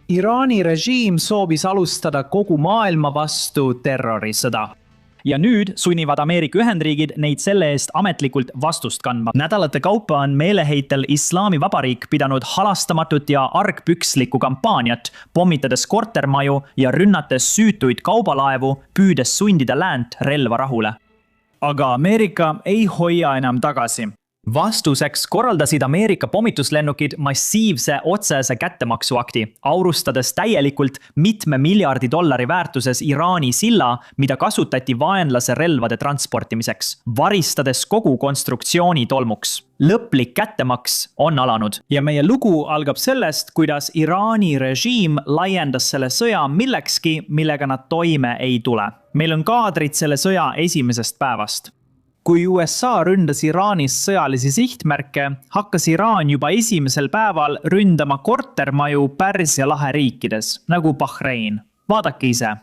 Iraani režiim soovis alustada kogu maailma vastu terrorisõda. Ja nüüd sunnivad Ameerika Ühendriigid neid selle eest ametlikult vastust kandma. Nädalate kaupa on meeleheitel Islami Vabariik pidanud halastamatut ja argpükslikku kampaaniat, pommitades kortermaju ja rünnates süütuid kaubalaevu, püüdes sundida läänt relva rahule. Aga Ameerika ei hoia enam tagasi. Vastuseks korraldasid Ameerika pommituslennukid massiivse otsese kättemaksuakti, aurustades täielikult $1 miljardi väärtuses Iraani silla, mida kasutati vaenlase relvade transportimiseks, varistades kogu konstruktsiooni tolmuks. Lõplik kättemaks on alanud. Ja meie lugu algab sellest, kuidas Iraani režiim laiendas selle sõja millekski, millega nad toime ei tule. Meil on kaadrid selle sõja esimesest päevast. Kui USA ründas Iraanis sõjalisi sihtmärke, hakkas Iraan juba esimesel päeval ründama kortermaju Pärsia lahe riikides, nagu Bahrein. Vaadake ise.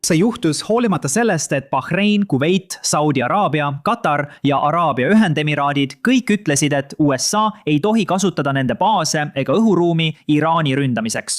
See juhtus hoolimata sellest, et Bahrein, Kuveit, Saudi Araabia, Katar ja Araabia Ühendemiraadid kõik ütlesid, et USA ei tohi kasutada nende baase ega õhuruumi Iraani ründamiseks.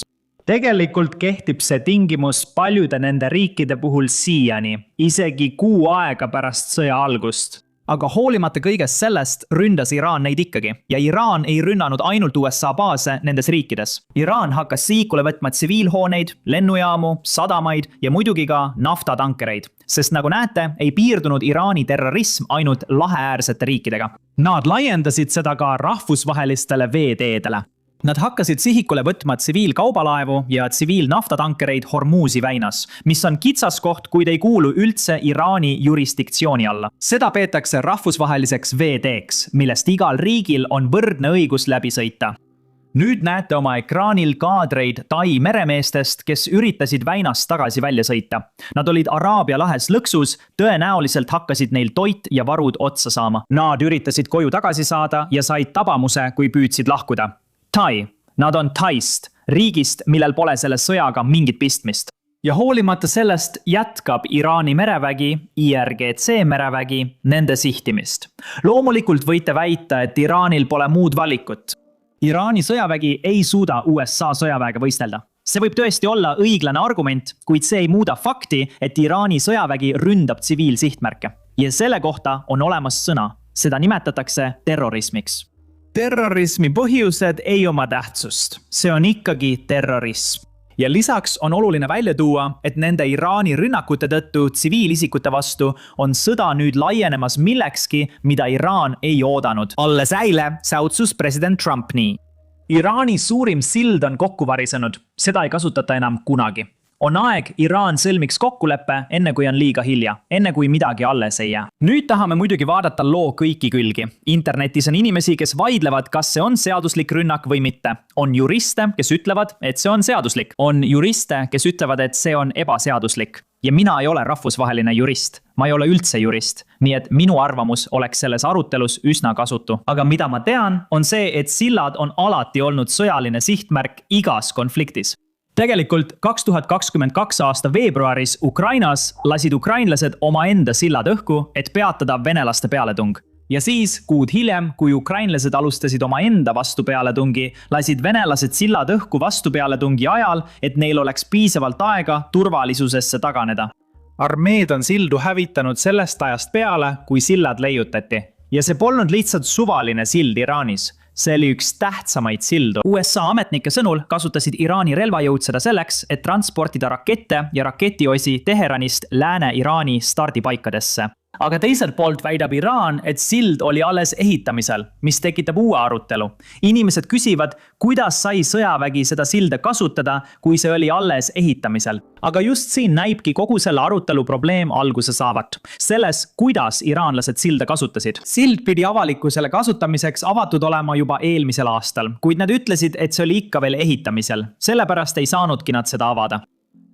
Tegelikult kehtib see tingimus paljude nende riikide puhul siiani, isegi 6 aega pärast sõja algust. Aga hoolimata kõigest sellest ründas Iraan neid ikkagi ja Iraan ei rünnanud ainult USA baase nendes riikides. Iraan hakkas sihikule võtma tsiviilhooneid, lennujaamu, sadamaid ja muidugi ka naftatankereid, sest nagu näete, ei piirdunud Iraani terrorism ainult laheäärsete riikidega. Nad laiendasid seda ka rahvusvahelistele veeteedele. Nad hakkasid sihikule võtma tsiviilkaubalaevu ja tsiviilnaftatankereid Hormuzi väinas, mis on kitsaskoht, kuid ei kuulu üldse Iraani jurisdiktsiooni alla. Seda peetakse rahvusvaheliseks veeteeks, millest igal riigil on võrdne õigus läbi sõita. Nüüd näete oma ekraanil kaadreid Tai meremeestest, kes üritasid väinast tagasi välja sõita. Nad olid Araabia lahes lõksus, tõenäoliselt hakkasid neil toit ja varud otsa saama. Nad üritasid koju tagasi saada ja said tabamuse, kui püüdsid lahkuda. Tai. Nad on Taist, riigist, millel pole selle sõjaga mingit pistmist. Ja hoolimata sellest jätkab Iraani merevägi, IRGC merevägi, nende sihtimist. Loomulikult võite väita, et Iraanil pole muud valikut. Iraani sõjavägi ei suuda USA sõjaväega võistelda. See võib tõesti olla õiglane argument, kuid see ei muuda fakti, et Iraani sõjavägi ründab tsiviilsihtmärke. Ja selle kohta on olemas sõna. Seda nimetatakse terrorismiks. Terrorismi põhjused ei oma tähtsust. See on ikkagi terrorism. Ja lisaks on oluline välja tuua, et nende Iraani rünnakute tõttu tsiviilisikute vastu on sõda nüüd laienemas millekski, mida Iraan ei oodanud. Alles äile säutsus president Trump nii. Iraani suurim sild on kokku varisenud. Seda ei kasutata enam kunagi. On aeg Iraan sõlmiks kokkuleppe, enne kui on liiga hilja, enne kui midagi alles ei jää. Nüüd tahame muidugi vaadata loo kõiki külgi. Internetis on inimesi, kes vaidlevad, kas see on seaduslik rünnak või mitte. On juriste, kes ütlevad, et see on seaduslik. On juriste, kes ütlevad, et see on ebaseaduslik. Ja mina ei ole rahvusvaheline jurist. Ma ei ole üldse jurist. Nii et minu arvamus oleks selles arutelus üsna kasutu. Aga mida ma tean, on see, et sillad on alati olnud sõjaline sihtmärk igas konfliktis. Tegelikult 2022 aasta veebruaris Ukrainas lasid ukrainlased omaenda sillad õhku, et peatada venelaste pealetung. Ja siis, kuud hiljem, kui ukrainlased alustasid omaenda vastupealetungi, lasid venelased sillad õhku vastupealetungi ajal, et neil oleks piisavalt aega turvalisusesse taganeda. Armeed on sildu hävitanud sellest ajast peale, kui sillad leiutati. Ja see polnud lihtsalt suvaline sild Iraanis. See oli üks tähtsamaid sildu. USA ametnike sõnul kasutasid Iraani relvajõud seda selleks, et transportida rakette ja raketiosi Teheranist Lääne-Iraani stardipaikadesse. Aga teiselt poolt väidab Iraan, et sild oli alles ehitamisel, mis tekitab uue arutelu. Inimesed küsivad, kuidas sai sõjavägi seda silda kasutada, kui see oli alles ehitamisel. Aga just siin näibki kogu selle arutelu probleem alguse saavat. Selles, kuidas iraanlased silda kasutasid. Sild pidi avalikkusele kasutamiseks avatud olema juba eelmisel aastal, kuid nad ütlesid, et see oli ikka veel ehitamisel. Sellepärast ei saanudki nad seda avada.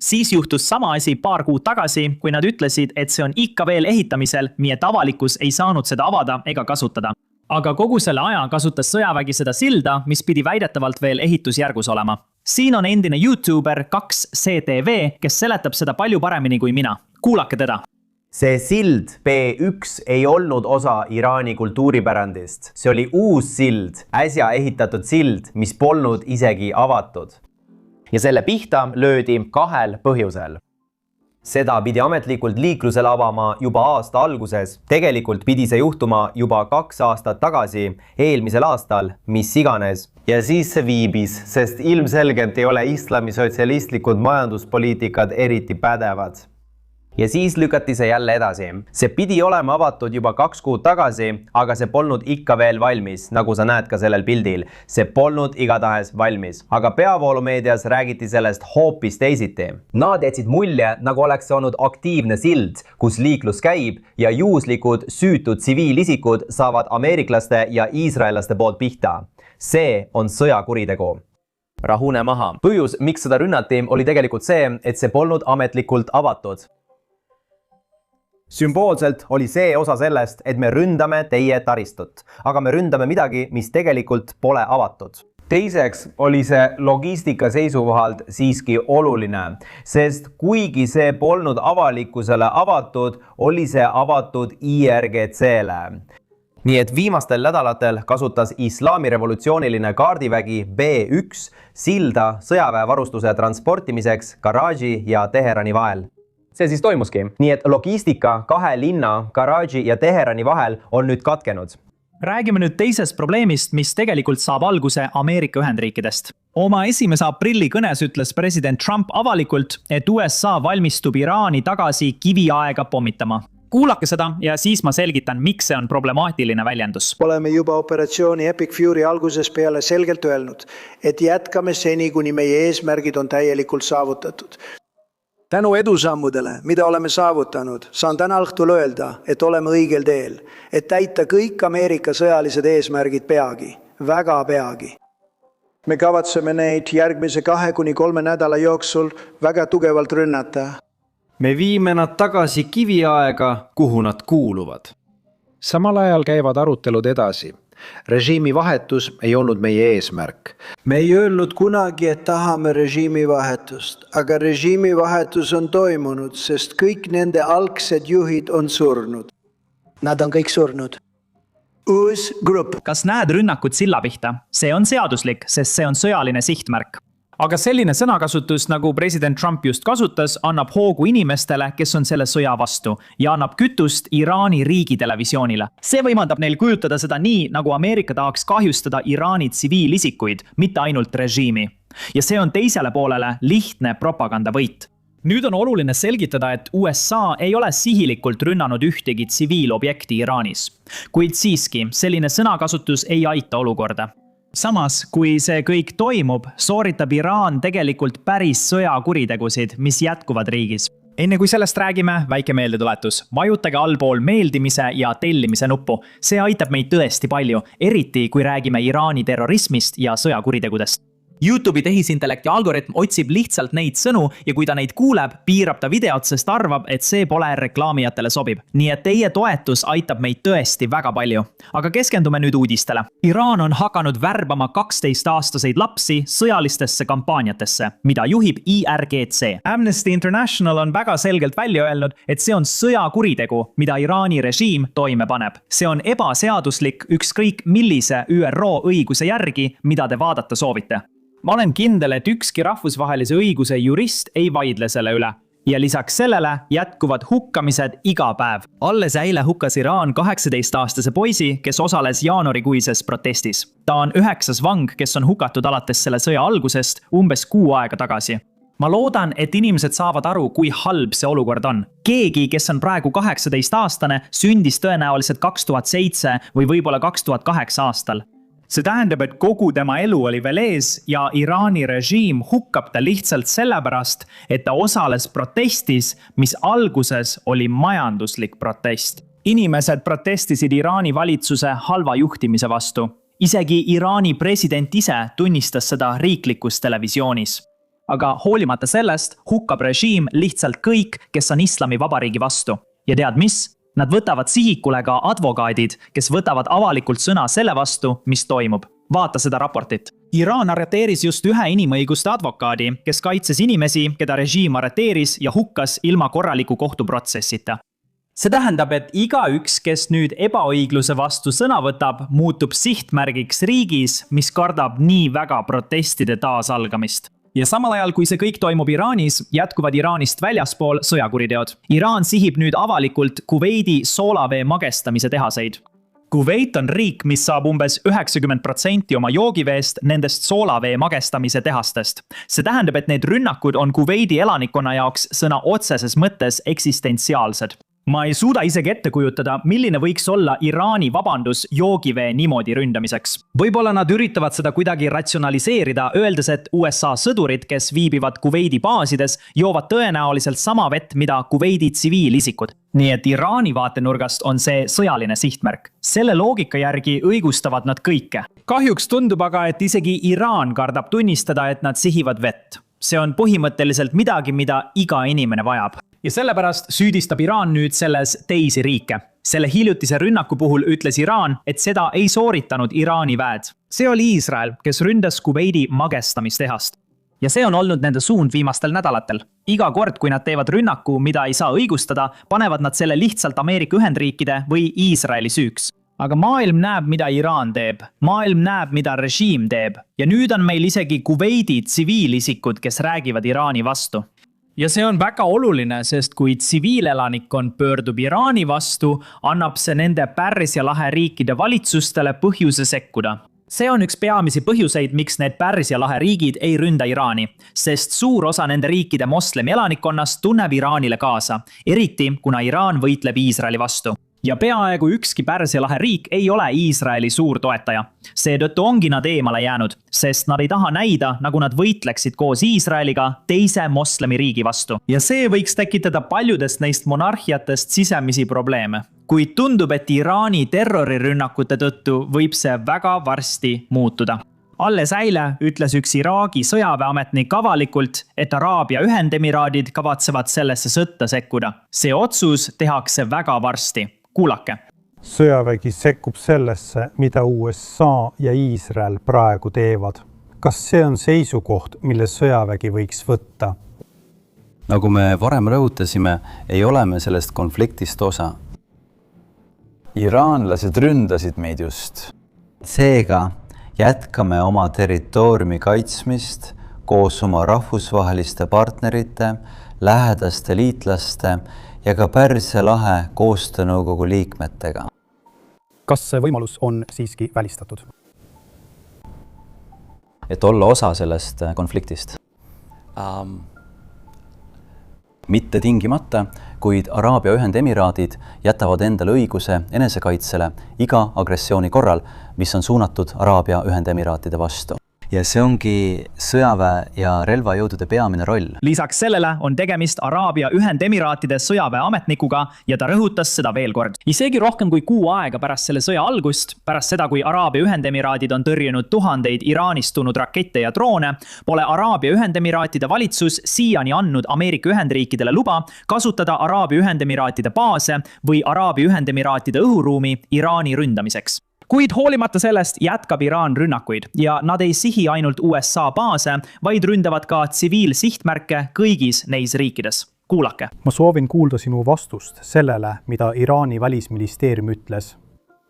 Siis juhtus sama asi paar kuud tagasi, kui nad ütlesid, et see on ikka veel ehitamisel, nii et avalikkus ei saanud seda avada ega kasutada. Aga kogu selle aja kasutas sõjavägi seda silda, mis pidi väidetavalt veel ehitusjärgus olema. Siin on endine YouTuber 2CTV, kes seletab seda palju paremini kui mina. kuulake teda. See sild B1 ei olnud osa Iraani kultuuripärandist. See oli uus sild, äsja ehitatud sild, mis polnud isegi avatud. Ja selle pihta löödi 2 põhjusel. Seda pidi ametlikult liiklusele avama juba aasta alguses. Tegelikult pidi see juhtuma juba 2 aastat tagasi, eelmisel aastal, mis iganes. Ja siis see viibis, sest ilmselgelt ei ole islami sotsialistlikud majanduspoliitikad eriti pädevad. Ja siis lükati see jälle edasi. See pidi olema avatud juba 2 kuud tagasi, aga see polnud ikka veel valmis, nagu sa näed ka sellel pildil. See polnud igatahes valmis. Aga peavoolumeedias räägiti sellest hoopis teisiti. Nad jätsid mulje, nagu oleks see olnud aktiivne sild, kus liiklus käib ja juhuslikud süütud tsiviilisikud saavad ameeriklaste ja iisraellaste poolt pihta. See on sõjakuritegu. Rahune maha. Põhjus, miks seda rünnati, oli tegelikult see, et see polnud ametlikult avatud. Sümboolselt oli see osa sellest, et me ründame teie taristut, aga me ründame midagi, mis tegelikult pole avatud. Teiseks oli see logistika seisukohalt siiski oluline, sest kuigi see polnud avalikkusele avatud, oli see avatud IRGC-le. Nii et viimastel nädalatel kasutas islaamirevolutsiooniline kaardivägi B1 silda sõjaväevarustuse transportimiseks Karaji ja Teherani vahel. See siis toimuski. Nii et logistika 2 linna, Karaji ja Teherani vahel on nüüd katkenud. Räägime nüüd teisest probleemist, mis tegelikult saab alguse Ameerika Ühendriikidest. Oma 1. aprilli kõnes ütles president Trump avalikult, et USA valmistub Iraani tagasi kiviaega pommitama. Kuulake seda ja siis ma selgitan, miks see on problemaatiline väljendus. Oleme juba operatsiooni Epic Fury alguses peale selgelt öelnud, et jätkame seni, kuni meie eesmärgid on täielikult saavutatud. Tänu edusammudele, mida oleme saavutanud, saan täna õhtul öelda, et oleme õigel teel, et täita kõik Ameerika sõjalised eesmärgid peagi, väga peagi. Me kavatseme neid järgmise 2-3 nädala jooksul väga tugevalt rünnata. Me viime nad tagasi kiviaega, kuhu nad kuuluvad. Samal ajal käivad arutelud edasi. Režiimi vahetus ei olnud meie eesmärk. Me ei öelnud kunagi, et tahame režiimi vahetust, aga režiimi vahetus on toimunud, sest kõik nende algsed juhid on surnud. Nad on kõik surnud. Uus grupp. Kas näed rünnakut silla pihta? See on seaduslik, sest see on sõjaline sihtmärk. Aga selline sõnakasutus, nagu president Trump just kasutas, annab hoogu inimestele, kes on selle sõja vastu ja annab kütust Iraani riigitelevisioonile. See võimaldab neil kujutada seda nii, nagu Ameerika tahaks kahjustada Iraani tsiviilisikuid, mitte ainult režiimi. Ja see on teisele poolele lihtne propagandavõit. Nüüd on oluline selgitada, et USA ei ole sihilikult rünnanud ühtegi tsiviilobjekti Iraanis. Kuid siiski, selline sõnakasutus ei aita olukorda. Samas, kui see kõik toimub, sooritab Iraan tegelikult päris sõjakuritegusid, mis jätkuvad riigis. Enne kui sellest räägime, väike meeldetuletus. Vajutage allpool meeldimise ja tellimise nuppu. See aitab meid tõesti palju, eriti kui räägime Iraani terrorismist ja sõjakuritegudest. YouTube'i tehisintellekti algoritm otsib lihtsalt neid sõnu ja kui ta neid kuuleb, piirab ta videot, sest arvab, et see pole reklaamijatele sobib. Nii et teie toetus aitab meid tõesti väga palju. Aga keskendume nüüd uudistele. Iraan on hakanud värbama 12-aastaseid lapsi sõjalistesse kampaaniatesse, mida juhib IRGC. Amnesty International on väga selgelt välja öelnud, et see on sõjakuritegu, mida Iraani režiim toime paneb. See on ebaseaduslik ükskõik millise ÜRO õiguse järgi, mida te vaadata soovite. Ma olen kindel, et ükski rahvusvahelise õiguse jurist ei vaidle selle üle. Ja lisaks sellele jätkuvad hukkamised iga päev. Alles eile hukkas Iraan 18-aastase poisi, kes osales jaanuarikuises protestis. Ta on 9. vang, kes on hukatud alates selle sõja algusest umbes 6 aega tagasi. Ma loodan, et inimesed saavad aru, kui halb see olukord on. Keegi, kes on praegu 18-aastane, sündis tõenäoliselt 2007 või võib-olla 2008 aastal. See tähendab, et kogu tema elu oli veel ees ja Iraani režiim hukkab ta lihtsalt sellepärast, et ta osales protestis, mis alguses oli majanduslik protest. Inimesed protestisid Iraani valitsuse halva juhtimise vastu. Isegi Iraani president ise tunnistas seda riiklikus televisioonis. Aga hoolimata sellest hukkab režiim lihtsalt kõik, kes on Islamivabariigi vastu. Ja tead mis? Nad võtavad sihikule ka advokaadid, kes võtavad avalikult sõna selle vastu, mis toimub. Vaata seda raportit. Iraan arreteeris just ühe inimõiguste advokaadi, kes kaitses inimesi, keda režiim arreteeris ja hukkas ilma korraliku kohtuprotsessita. See tähendab, et igaüks, kes nüüd ebaõigluse vastu sõna võtab, muutub sihtmärgiks riigis, mis kardab nii väga protestide taasalgamist. Ja samal ajal, kui see kõik toimub Iraanis, jätkuvad Iraanist väljaspool sõjakuriteod. Iraan sihib nüüd avalikult Kuveidi soolavee magestamise tehaseid. Kuveit on riik, mis saab umbes 90% oma joogiveest nendest soolavee magestamise tehastest. See tähendab, et need rünnakud on Kuveidi elanikkonna jaoks sõna otseses mõttes eksistentsiaalsed. Ma ei suuda isegi ette kujutada, milline võiks olla Iraani vabandus joogivee niimoodi ründamiseks. Võib-olla nad üritavad seda kuidagi ratsionaliseerida, öeldes, et USA sõdurid, kes viibivad Kuveidi baasides, joovad tõenäoliselt sama vett, mida Kuveidi tsiviilisikud. Nii et Iraani vaatenurgast on see sõjaline sihtmärk. Selle loogika järgi õigustavad nad kõike. Kahjuks tundub aga, et isegi Iraan kardab tunnistada, et nad sihivad vett. See on põhimõtteliselt midagi, mida iga inimene vajab. Ja sellepärast süüdistab Iraan nüüd selles teisi riike. Selle hiljutise rünnaku puhul ütles Iraan, et seda ei sooritanud Iraani väed. See oli Iisrael, kes ründas Kuveidi magestamistehast. Ja see on olnud nende suund viimastel nädalatel. Iga kord, kui nad teevad rünnaku, mida ei saa õigustada, panevad nad selle lihtsalt Ameerika Ühendriikide või Iisraeli süüks. Aga maailm näeb, mida Iraan teeb. Maailm näeb, mida režiim teeb. Ja nüüd on meil isegi Kuveidi tsiviilisikud, kes räägivad Iraani vastu. Ja see on väga oluline, sest kui tsiviilelanikkond pöördub Iraani vastu, annab see nende Pärsia lahe riikide valitsustele põhjuse sekkuda. See on üks peamisi põhjuseid, miks need Pärsia lahe riigid ei ründa Iraani, sest suur osa nende riikide moslemi elanikkonnast tunneb Iraanile kaasa, eriti kuna Iraan võitleb Iisraeli vastu. Ja peaaegu ükski Pärsia lahe riik ei ole Iisraeli suur toetaja. Seetõttu ongi nad eemale jäänud, sest nad ei taha näida, nagu nad võitleksid koos Iisraeliga teise moslemi riigi vastu. Ja see võiks tekitada paljudest neist monarhiatest sisemisi probleeme. Kuid tundub, et Iraani terrorirünnakute tõttu võib see väga varsti muutuda. Alles eile ütles üks Iraagi sõjaväeametnik avalikult, et Araabia Ühendemiraadid kavatsevad sellesse sõtta sekkuda. See otsus tehakse väga varsti. Kuulake. Sõjavägi sekkub sellesse, mida USA ja Iisrael praegu teevad. Kas see on seisukoht, mille sõjavägi võiks võtta? Nagu me varem rõhutasime, ei ole me sellest konfliktist osa. Iraanlased ründasid meid just. Seega jätkame oma territooriumi kaitsmist koos oma rahvusvaheliste partnerite, lähedaste liitlaste ja ka Pärsia lahe koostöönõukogu liikmetega. Kas see võimalus on siiski välistatud? Et olla osa sellest konfliktist? Mitte tingimata, kuid Araabia Ühendemiraadid jätavad endale õiguse enesekaitsele iga agressiooni korral, mis on suunatud Araabia Ühendemiraatide vastu. Ja see ongi sõjaväe ja relvajõudude peamine roll. Lisaks sellele on tegemist Araabia Ühendemiraatide sõjaväeametnikuga ja ta rõhutas seda veel kord. Isegi rohkem kui kuu aega pärast selle sõja algust, pärast seda, kui Araabia Ühendemiraadid on tõrjunud tuhandeid Iraanist tulnud rakette ja droone, pole Araabia Ühendemiraatide valitsus siiani andnud Ameerika Ühendriikidele luba kasutada Araabia Ühendemiraatide baase või Araabia Ühendemiraatide õhuruumi Iraani ründamiseks. Kuid hoolimata sellest jätkab Iraan rünnakuid ja nad ei sihi ainult USA baase, vaid ründavad ka tsiviilsihtmärke kõigis neis riikides. Kuulake. Ma soovin kuulda sinu vastust sellele, mida Iraani välisministeerium ütles.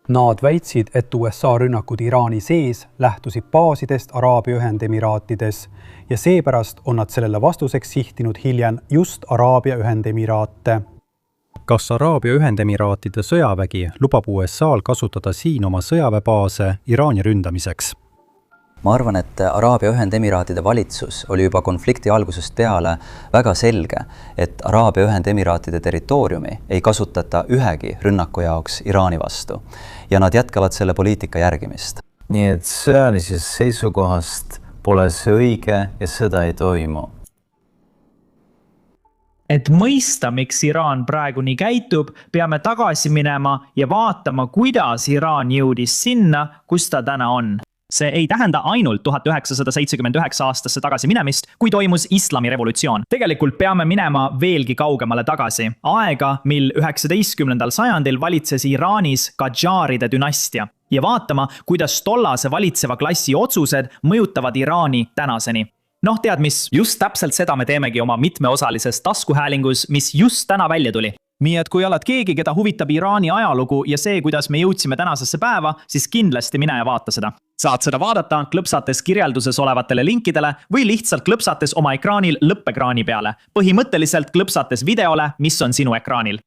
Nad väitsid, et USA rünnakud Iraani sees lähtusid baasidest Araabia Ühendemiraatides ja seepärast on nad sellele vastuseks sihtinud hiljem just Araabia Ühendemiraate. Kas Araabia Ühendemiraatide sõjavägi lubab USA-l kasutada siin oma sõjaväebaase Iraani ründamiseks? Ma arvan, et Araabia Ühendemiraatide valitsus oli juba konflikti algusest peale väga selge, et Araabia Ühendemiraatide territooriumi ei kasutata ühegi rünnaku jaoks Iraani vastu ja nad jätkavad selle poliitika järgimist. Nii et sõjalisest seisukohast pole see õige ja seda ei toimu. Et mõista, miks Iraan praegu nii käitub, peame tagasi minema ja vaatama, kuidas Iraan jõudis sinna, kus ta täna on. See ei tähenda ainult 1979 aastasse tagasi minemist, kui toimus islamirevolutsioon. Tegelikult peame minema veelgi kaugemale tagasi. Aega, mil 19. sajandil valitses Iraanis Qadžaaride dünastia. ja vaatama, kuidas tollase valitseva klassi otsused mõjutavad Iraani tänaseni. Noh, tead mis, just täpselt seda me teemegi oma mitmeosalises taskuhäälingus, mis just täna välja tuli. Nii et kui oled keegi, keda huvitab Iraani ajalugu ja see, kuidas me jõudsime tänasesse päeva, siis kindlasti mine ja vaata seda. Saad seda vaadata klõpsates kirjelduses olevatele linkidele või lihtsalt klõpsates oma ekraanil lõppekraani peale. Põhimõtteliselt klõpsates videole, mis on sinu ekraanil.